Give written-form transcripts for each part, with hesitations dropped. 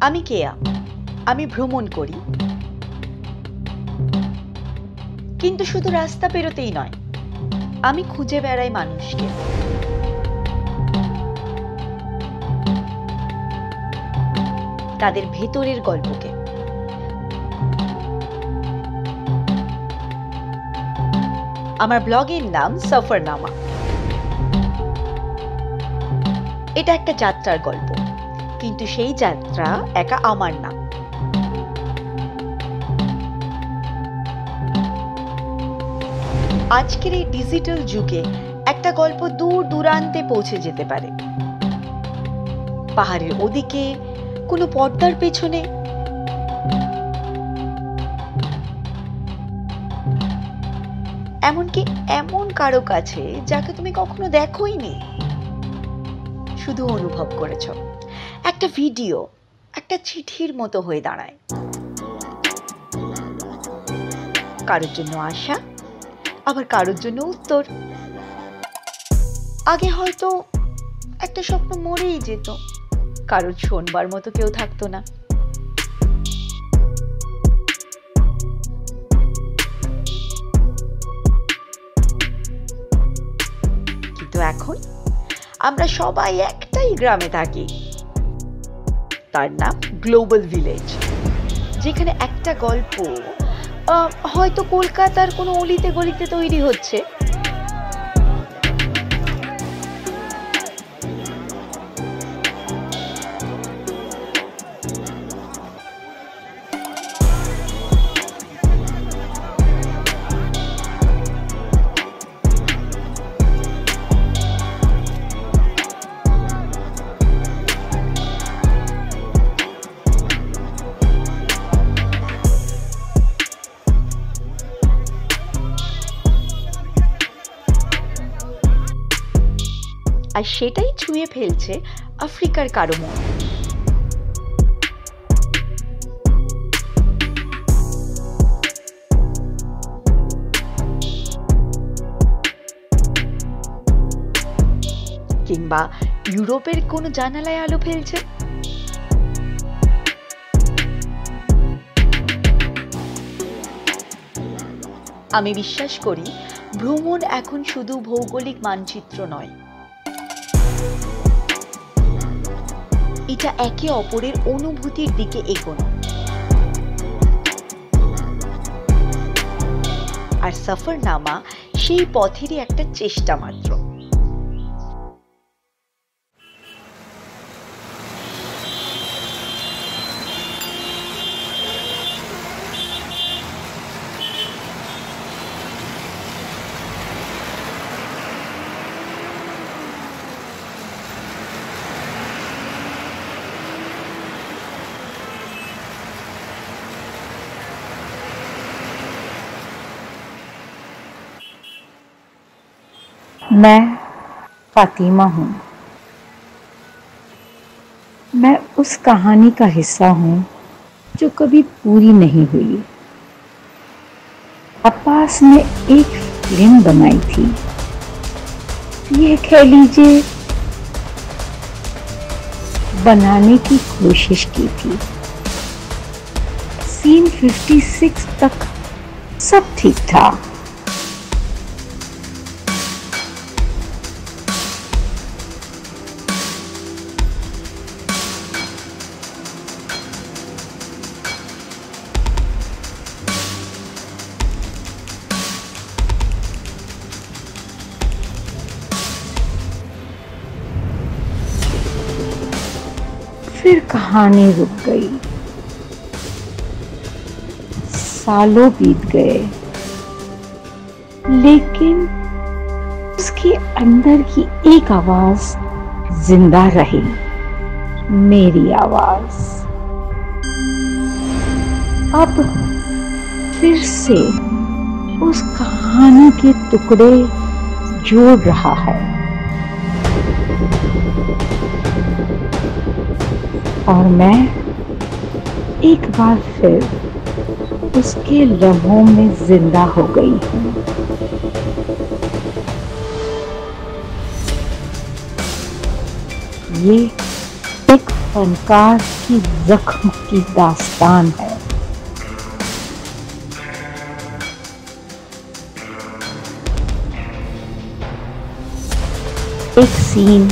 আমি কেয়া, আমি ভ্রমণ করি, কিন্তু শুধু রাস্তা পেরোতেই নয়, আমি খুঁজে বেড়াই মানুষকে। তাদের ভেতরের গল্পকে। আমার ব্লগের নাম সফরনামা। এটা একটা যাত্রার গল্প, কিন্তু সেই যাত্রা একা আমার না। আজকের এই ডিজিটাল যুগে একটা গল্প দূর দূরান্তে পৌঁছে যেতে পারে, পাহাড়ের ওদিকে, কোনো পর্দার পেছনে। এমনকি এমন কারো কাছে যাকে তুমি কখনো দেখোই নি, শুধু অনুভব করেছ। একটা ভিডিও একটা চিঠির মতো হয়ে দাঁড়ায়, কারোর জন্য আশা, আবার কারোর জন্য উত্তর। আগে হয়তো একটা স্বপ্ন মরেই যেত, কারোর শোনবার মতো কেউ থাকতো না। কিন্তু এখন আমরা সবাই একটাই গ্রামে থাকি, তার নাম গ্লোবাল ভিলেজ, যেখানে একটা গল্প হয়তো কলকাতার কোনো অলিতে গলিতে তৈরি হচ্ছে, আর সেটাই ছুঁয়ে ফেলছে আফ্রিকার কারো মন। কিংবা ইউরোপের কোনো জানালায় আলো ফেলছে। আমি বিশ্বাস করি ভ্রমণ এখন শুধু ভৌগোলিক মানচিত্র নয়, এটা একে অপরের অনুভূতির দিকে এগোনো। আর সফরনামা সেই পথেরই একটা চেষ্টা মাত্র। मैं फातिमा हूँ। मैं उस कहानी का हिस्सा हूँ जो कभी पूरी नहीं हुई। अब्बास ने एक फिल्म बनाई थी, ये कह लीजिए बनाने की कोशिश की थी। सीन 56 तक सब ठीक था। फिर कहानी रुक गई, सालों बीत गए, लेकिन उसके अंदर की एक आवाज जिंदा रही, मेरी आवाज। अब फिर से उस कहानी के टुकड़े जोड़ रहा है, और मैं एक बार फिर उसके लम्हों में जिंदा हो गई हूँ। ये एक फनकार की जख्म की दास्तान है। एक सीन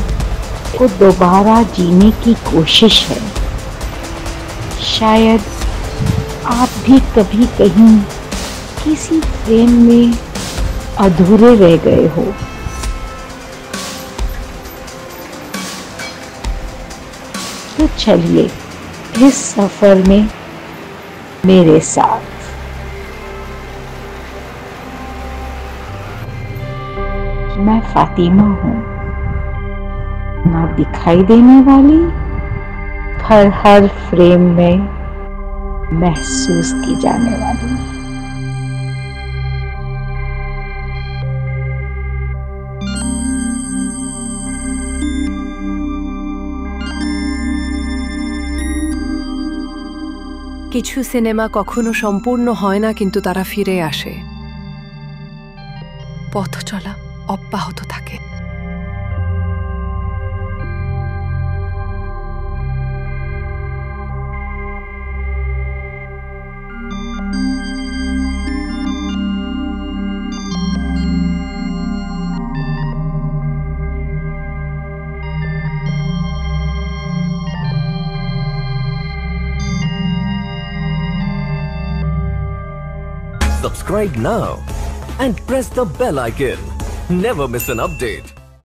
को दोबारा जीने की कोशिश है। शायद आप भी कभी कहीं किसी फ्रेम में अधूरे रह गए हो। तो चलिए इस सफर में मेरे साथ। मैं फातिमा हूँ, ना दिखाई देने वाली, पर हर फ्रेम में महसूस की जाने वाली। কিছু সিনেমা কখনো সম্পূর্ণ হয় না, কিন্তু তারা ফিরে আসে। পথ চলা অব্যাহত থাকে। Subscribe now and press the bell icon. Never miss an update.